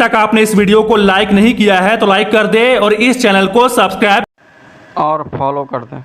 तक आपने इस वीडियो को लाइक नहीं किया है तो लाइक कर दे और इस चैनल को सब्सक्राइब और फॉलो कर दें।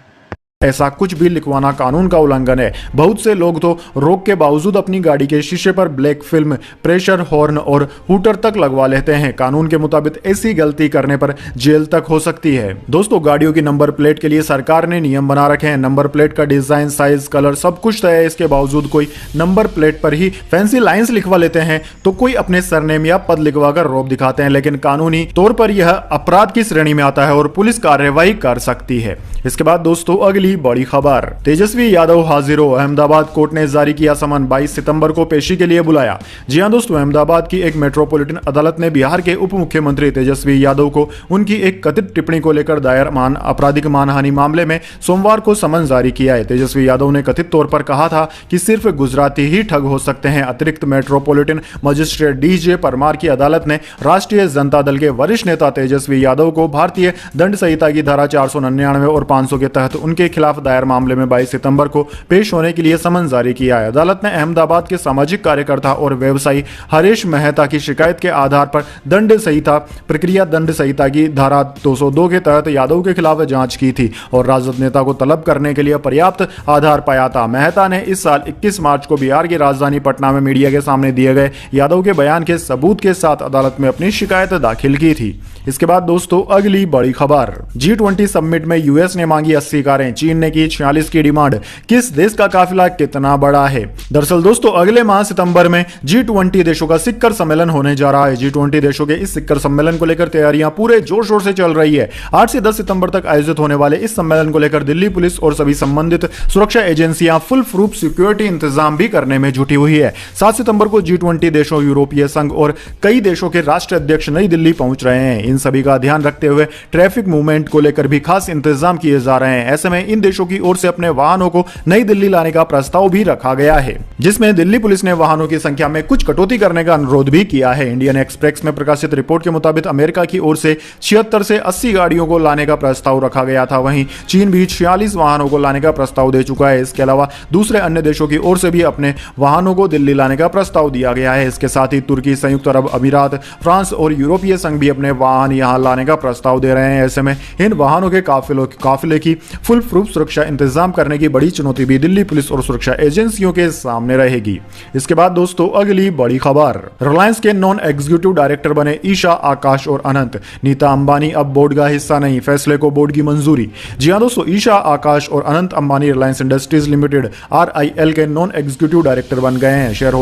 ऐसा कुछ भी लिखवाना कानून का उल्लंघन है। बहुत से लोग तो रोक के बावजूद अपनी गाड़ी के शीशे पर ब्लैक फिल्म, प्रेशर हॉर्न और हूटर तक लगवा लेते हैं। कानून के मुताबिक ऐसी गलती करने पर जेल तक हो सकती है। दोस्तों, गाड़ियों की नंबर प्लेट के लिए सरकार ने नियम बना रखे हैं। नंबर प्लेट का डिजाइन, साइज, कलर सब कुछ तय है। इसके बावजूद कोई नंबर प्लेट पर ही फैंसी लाइंस लिखवा लेते हैं तो कोई अपने सरनेम या पद लिखवाकर रौब दिखाते हैं, लेकिन कानूनी तौर पर यह अपराध की श्रेणी में आता है और पुलिस कार्यवाही कर सकती है। इसके बाद दोस्तों अगली बड़ी खबर, तेजस्वी यादव हाजिर हो। अहमदाबाद कोर्ट ने जारी किया समन, 22 सितंबर को पेशी के लिए बुलाया। जी हां दोस्तों, अहमदाबाद की एक मेट्रोपॉलिटन अदालत ने बिहार के उप मुख्यमंत्री तेजस्वी यादव को उनकी एक कथित टिप्पणी को लेकर दायर आपराधिक मानहानि मामले में सोमवार को समन जारी किया है। तेजस्वी यादव ने कथित तौर पर कहा था कि सिर्फ गुजराती ही ठग हो सकते हैं। अतिरिक्त मेट्रोपॉलिटन मजिस्ट्रेट डीजे परमार की अदालत ने राष्ट्रीय जनता दल के वरिष्ठ नेता तेजस्वी यादव को भारतीय दंड संहिता की धारा 499 और 500 के तहत उनके खिलाफ दायर मामले में 22 सितंबर को पेश होने के लिए समन जारी किया है। अदालत ने अहमदाबाद के सामाजिक कार्यकर्ता और व्यवसायी हरीश मेहता की शिकायत के आधार पर दंड संहिता की धारा 202 के तहत यादव के खिलाफ जांच की थी और राजद नेता को तलब करने के लिए पर्याप्त आधार पाया था। मेहता ने इस साल 21 मार्च को बिहार की राजधानी पटना में मीडिया के सामने दिए गए यादव के बयान के सबूत के साथ अदालत में अपनी शिकायत दाखिल की थी। इसके बाद दोस्तों अगली बड़ी खबर, G20 समिट में यूएस ने मांगी 80 कारें, चीन ने की 46 की डिमांड। किस देश का काफिला कितना बड़ा है? दरअसल दोस्तों अगले माह सितंबर में G20 देशों का शिखर सम्मेलन होने जा रहा है। G20 देशों के इस शिखर सम्मेलन को लेकर तैयारियां पूरे जोर शोर से चल रही है। 8 से 10 सितंबर तक आयोजित होने वाले इस सम्मेलन को लेकर दिल्ली पुलिस और सभी संबंधित सुरक्षा एजेंसियां फुल प्रूफ सिक्योरिटी इंतजाम भी करने में जुटी हुई है। 7 सितंबर को G20 देशों, यूरोपीय संघ और कई देशों के राष्ट्र अध्यक्ष नई दिल्ली पहुंच रहे हैं। इन सभी का ध्यान रखते हुए ट्रैफिक मूवमेंट को लेकर भी खास इंतजाम किए जा रहे हैं। ऐसे में इन देशों की ओर से अपने वाहनों को नई दिल्ली लाने का प्रस्ताव भी रखा गया है, जिसमें दिल्ली पुलिस ने वाहनों की संख्या में कुछ कटौती करने का अनुरोध भी किया है। इंडियन एक्सप्रेस में प्रकाशित रिपोर्ट के मुताबिक अमेरिका की ओर से 76 से 80 गाड़ियों को लाने का प्रस्ताव रखा गया था। वहीं चीन भी 46 वाहनों को लाने का प्रस्ताव दे चुका है। इसके अलावा दूसरे अन्य देशों की ओर से भी अपने वाहनों को दिल्ली लाने का प्रस्ताव दिया गया है। इसके साथ ही तुर्की, संयुक्त अरब अमीरात, फ्रांस और यूरोपीय संघ भी अपने वाहन यहां लाने का प्रस्ताव दे रहे हैं। ऐसे में इन वाहनों के काफिले की फुल प्रूफ सुरक्षा इंतजाम करने की बड़ी चुनौती भी दिल्ली पुलिस और सुरक्षा एजेंसियों के सामने रहेगी। इसके बाद दोस्तों अगली बड़ी खबर, रिलायंस के नॉन एग्जीक्यूटिव डायरेक्टर बने ईशा, आकाश और अनंत। नीता अंबानी अब बोर्ड का हिस्सा नहीं, फैसले को बोर्ड की मंजूरी। जी हां दोस्तों, ईशा, आकाश और Anant Ambani Reliance industries limited RIL के नॉन एग्जीक्यूटिव डायरेक्टर बन गए हैं। शेयर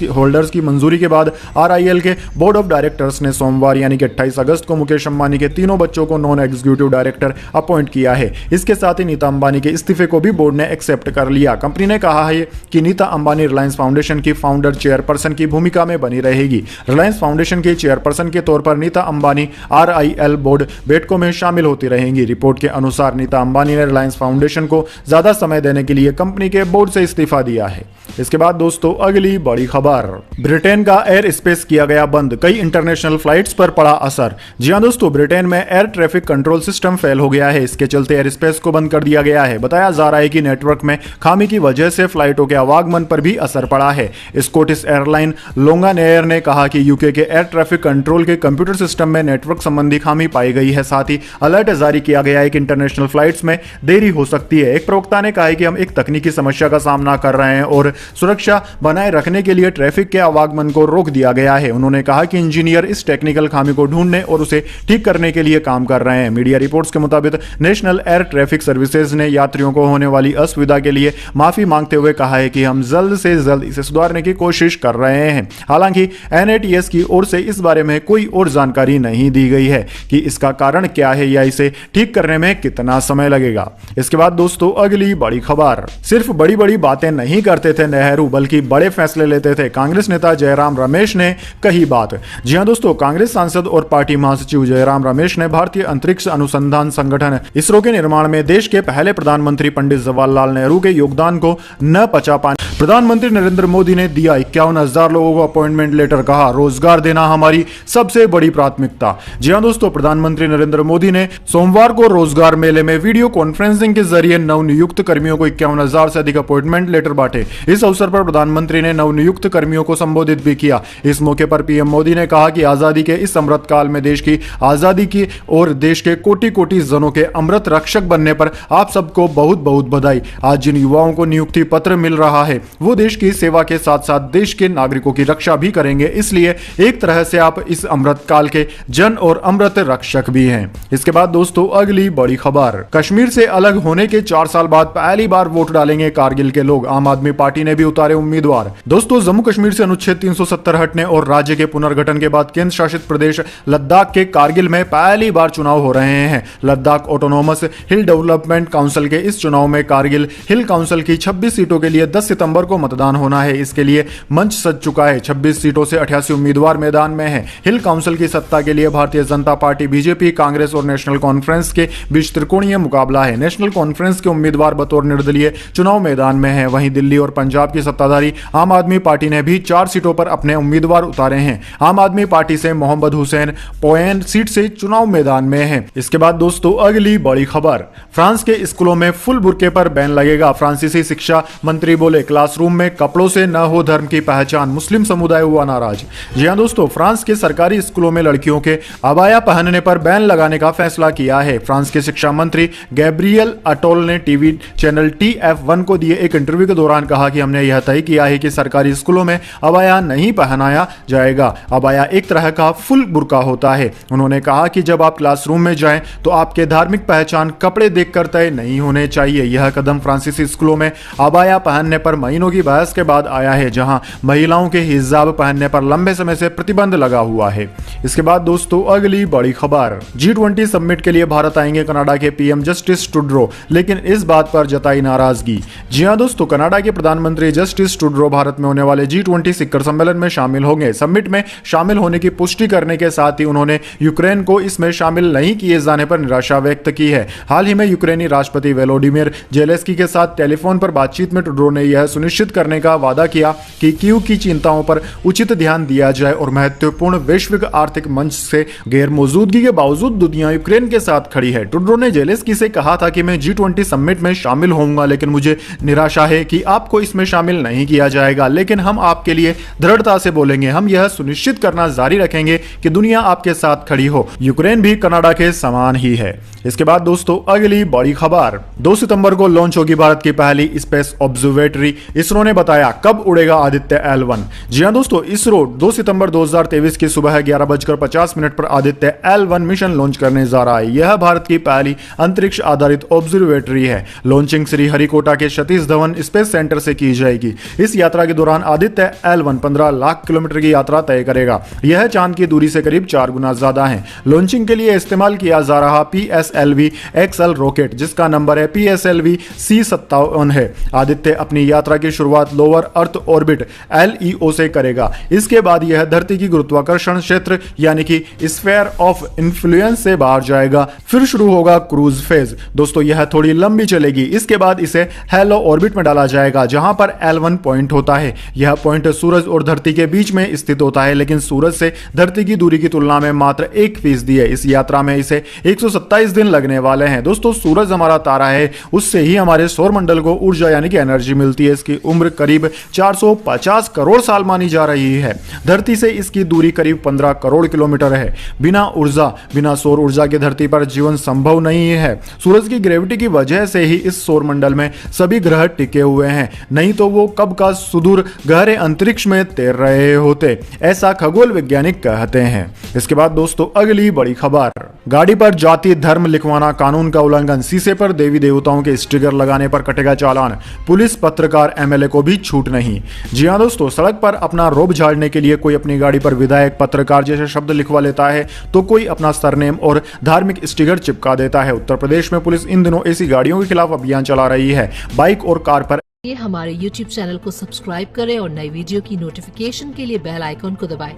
होल्डर्स की मंजूरी के बाद RIL के बोर्ड ऑफ डायरेक्टर्स ने सोमवार यानी कि 28 अगस्त को मुकेश अंबानी के तीनों बच्चों को नॉन एग्जीक्यूटिव डायरेक्टर अपॉइंट किया है। इसके साथ ही नीता अंबानी के इस्तीफे को भी बोर्ड ने एक्सेप्ट कर लिया। कंपनी ने कहा है कि नीता अंबानी रिलायंस फाउंडेशन की फाउंडर चेयरपर्सन की भूमिका में बनी रहेगी। रिलायंस फाउंडेशन के चेयरपर्सन के तौर पर नीता अंबानी RIL बोर्ड बैठकों में शामिल होती रहेंगी। रिपोर्ट के अनुसार नीता अंबानी ने रिलायंस फाउंडेशन को ज्यादा समय देने के लिए कंपनी के बोर्ड से इस्तीफा दिया है। इसके बाद दोस्तों अगली बड़ी खबर, ब्रिटेन का एयर स्पेस किया गया बंद, कई इंटरनेशनल फ्लाइट्स पर पड़ा असर। जी हां दोस्तों, ब्रिटेन में air traffic control system fail हो गया है। इसके चलते एयर स्पेस को बंद कर दिया गया है। बताया जा रहा है कि नेटवर्क में खामी की वजह से फ्लाइटों के आवागमन पर भी असर पड़ा है। स्कॉटिश एयरलाइन लोंगानेयर ने कहा कि यूके के एयर ट्रैफिक कंट्रोल के कंप्यूटर सिस्टम में नेटवर्क संबंधी खामी पाई गई है। साथ ही अलर्ट जारी किया गया है कि इंटरनेशनल फ्लाइट्स में देरी हो सकती है। एक प्रवक्ता ने कहा है कि हम एक तकनीकी समस्या का सामना कर रहे हैं और सुरक्षा बनाए रखने के लिए ट्रैफिक के आवागमन को रोक दिया गया है। उन्होंने कहा कि इंजीनियर इस टेक्निकल खामी को ढूंढने और उसे ठीक करने के लिए काम कर रहे हैं। मीडिया रिपोर्ट्स के मुताबिक नेशनल एयर ट्रैफिक सर्विसेज ने यात्रियों को होने वाली असुविधा के लिए माफी मांगते हुए कहा है कि हम जल्द से जल्द इसे सुधारने की कोशिश कर रहे हैं। हालांकि NATS की ओर से इस बारे में कोई और जानकारी नहीं दी गई है कि इसका कारण क्या है या इसे ठीक करने में कितना समय लगेगा। इसके बाद दोस्तों अगली बड़ी खबर, सिर्फ बड़ी बड़ी बातें नहीं करते थे नेहरू, बल्कि बड़े फैसले लेते थे, कांग्रेस नेता जयराम रमेश ने कही बात। जी हां दोस्तों, कांग्रेस सांसद और पार्टी महासचिव जयराम रमेश ने भारतीय अंतरिक्ष अनुसंधान संगठन ISRO के निर्माण में देश के पहले पहले प्रधानमंत्री पंडित जवाहरलाल नेहरू के योगदान को न पचा पाने प्रधानमंत्री नरेंद्र मोदी ने दिया 51,000 लोगों को अपॉइंटमेंट लेटर, कहा रोजगार देना हमारी सबसे बड़ी प्राथमिकता। जी हां दोस्तों, प्रधानमंत्री नरेंद्र मोदी ने सोमवार को रोजगार मेले में वीडियो कॉन्फ्रेंसिंग के जरिए नवनियुक्त कर्मियों को 51,000 से अधिक अपॉइंटमेंट लेटर बांटे। इस अवसर पर प्रधानमंत्री ने नवनियुक्त कर्मियों को संबोधित भी किया। इस मौके पर पीएम मोदी ने कहा कि आजादी के इस अमृत काल में देश की आजादी की और देश के कोटि कोटि जनों के अमृत रक्षक बनने पर आप सबको बहुत बहुत बधाई। आज जिन युवाओं को नियुक्ति पत्र मिल रहा है वो देश की सेवा के साथ साथ देश के नागरिकों की रक्षा भी करेंगे, इसलिए एक तरह से आप इस अमृत काल के जन और अमृत रक्षक भी हैं। इसके बाद दोस्तों अगली बड़ी खबर, कश्मीर से अलग होने के 4 साल बाद पहली बार वोट डालेंगे कारगिल के लोग, आम आदमी पार्टी ने भी उतारे उम्मीदवार। दोस्तों जम्मू कश्मीर से अनुच्छेद 370 हटने और राज्य के पुनर्गठन के बाद केंद्र शासित प्रदेश लद्दाख के कारगिल में पहली बार चुनाव हो रहे हैं। लद्दाख ऑटोनोमस हिल डेवलपमेंट काउंसिल के इस चुनाव में कारगिल हिल काउंसिल की 26 सीटों के लिए 10 सितंबर को मतदान होना है। इसके लिए मंच सज चुका है। 26 सीटों से 88 उम्मीदवार मैदान में हैं। हिल काउंसिल की सत्ता के लिए भारतीय जनता पार्टी, बीजेपी, कांग्रेस और नेशनल कॉन्फ्रेंस के बीच त्रिकोणीय मुकाबला है। नेशनल कॉन्फ्रेंस के उम्मीदवार बतौर निर्दलीय चुनाव मैदान में हैं। वहीं दिल्ली और पंजाब की सत्ताधारी आम आदमी पार्टी ने भी 4 सीटों पर अपने उम्मीदवार उतारे हैं। आम आदमी पार्टी से मोहम्मद हुसैन पोयन सीट से चुनाव मैदान में है। इसके बाद दोस्तों अगली बड़ी खबर, फ्रांस के स्कूलों में फुल बुर्के पर बैन लगेगा। फ्रांसीसी शिक्षा मंत्री बोले क्लासरूम में कपड़ों से न हो धर्म की पहचान, मुस्लिम समुदाय हुआ नाराज। जी हां दोस्तों, फ्रांस के सरकारी स्कूलों में लड़कियों के अबाया पहनने पर बैन लगाने का फैसला किया है। फ्रांस के शिक्षा मंत्री गैब्रियल अटोल ने टीवी चैनल TF1 को दिए एक इंटरव्यू के दौरान कहा कि हमने यह तय किया है कि सरकारी स्कूलों में अबाया नहीं पहनाया जाएगा। अबाया एक तरह का फुल बुर्का होता है। उन्होंने कहा कि जब आप क्लासरूम में जाएं तो आपके धार्मिक पहचान कपड़े देखकर तय नहीं होने चाहिए। यह कदम फ्रांसीसी स्कूलों में अबाया पहनने पर महीनों की बहस के बाद आया है, जहां महिलाओं के हिजाब पहनने पर लंबे समय से प्रतिबंध लगा हुआ है। इसके बाद दोस्तों अगली बड़ी खबर, G20 समिट के लिए भारत आएंगे कनाडा के पीएम जस्टिस ट्रूडो, लेकिन इस बात पर जताई नाराजगी। जी हां दोस्तों, कनाडा के प्रधानमंत्री जस्टिस ट्रूडो भारत में होने वाले G20 शिखर सम्मेलन में शामिल होंगे। समिट में शामिल होने की पुष्टि करने के साथ ही उन्होंने यूक्रेन को इसमें शामिल नहीं किए जाने पर निराशा व्यक्त की है। हाल ही में यूक्रेनी राष्ट्रपति वोलोडिमिर जेलेंस्की के साथ टेलीफोन पर बातचीत में ट्रूडो ने यह सुनिश्चित करने का वादा किया कि कीव की चिंताओं पर उचित ध्यान दिया जाए और महत्वपूर्ण वैश्विक आर्थिक मंच से गैर मौजूदगी के बावजूद दुनिया यूक्रेन के साथ खड़ी है। ट्रूडो ने जेलेंस्की से कहा था कि मैं G20 समिट में शामिल होऊंगा, लेकिन मुझे निराशा है कि आपको इसमें शामिल नहीं किया जाएगा, लेकिन हम आपके लिए दृढ़ता से बोलेंगे। हम यह सुनिश्चित करना जारी रखेंगे कि दुनिया आपके साथ खड़ी हो। यूक्रेन भी कनाडा के समान ही है। इसके बाद दोस्तों अगली बड़ी खबर, 2 सितंबर को लॉन्च होगी भारत की पहली स्पेस ऑब्जर्वेटरी। इसरो ने बताया कब उड़ेगा आदित्य L1। जी हां दोस्तों, इसरो 2 सितंबर 2023 की सुबह 11:50 पर आदित्य L1 मिशन लॉन्च करने जा रहा है। यह भारत की पहली अंतरिक्ष आधारित ऑब्जर्वेटरी है। लॉन्चिंग श्रीहरिकोटा के सतीश धवन स्पेस सेंटर से की जाएगी। इस यात्रा के दौरान आदित्य L1 15 लाख किलोमीटर की यात्रा तय करेगा। यह चांद की दूरी से करीब 4 गुना ज्यादा है। लॉन्चिंग के लिए इस्तेमाल किया जा रहा PSLV XL रॉकेट, जिसका नंबर है PSLV C57 है। आदित्य अपनी यात्रा की शुरुआत लोअर अर्थ ऑर्बिट LEO से करेगा। इसके बाद यह धरती की गुरुत्वाकर्षण क्षेत्र यानी कि स्फीयर ऑफ इन्फ्लुएंस से बाहर जाएगा। फिर शुरू होगा क्रूज फेज। दोस्तों यह थोड़ी लंबी चलेगी। इसके बाद इसे हेलो ऑर्बिट में डाला जाएगा, जहां पर L1 पॉइंट होता है। यह पॉइंट सूरज और धरती के बीच में स्थित होता है, लेकिन सूरज से धरती की दूरी की तुलना में मात्र 1% है। इस यात्रा में इसे 127 दिन लगने वाले हैं। दोस्तों सूरज हमारा तारा है, उससे ही हमारे सौरमंडल को ऊर्जा यानी कि एनर्जी मिलती है। इसकी उम्र करीब 450 करोड़ साल मानी जा रही है। धरती से इसकी दूरी करीब 15 करोड़ किलोमीटर है। बिना सौर ऊर्जा के धरती पर जीवन संभव नहीं है। सूरज की ग्रेविटी की वजह से ही इस सौरमंडल में सभी ग्रह टिके हुए हैं, नहीं तो वो कब का सुदूर गहरे अंतरिक्ष में तैर रहे होते, ऐसा खगोल वैज्ञानिक कहते हैं। इसके बाद दोस्तों अगली बड़ी खबर, गाड़ी पर जाति धर्म लिखवाना कानून का उल्लंघन, शीशे पर देवी देवताओं के स्टिकर लगाने पर कटेगा चालान, पुलिस पत्रकार MLA को भी छूट नहीं। जी हां दोस्तों, सड़क पर अपना रोब झाड़ने के लिए कोई अपनी गाड़ी पर विधायक, पत्रकार जैसे शब्द लिखवा लेता है, तो कोई अपना सरनेम और धार्मिक स्टिकर चिपका देता है। उत्तर प्रदेश में पुलिस इन दिनों ऐसी गाड़ियों के खिलाफ अभियान चला रही है। बाइक और कार पर हमारे YouTube चैनल को सब्सक्राइब करें और नई वीडियो की नोटिफिकेशन के लिए बेल आइकॉन को दबाएं।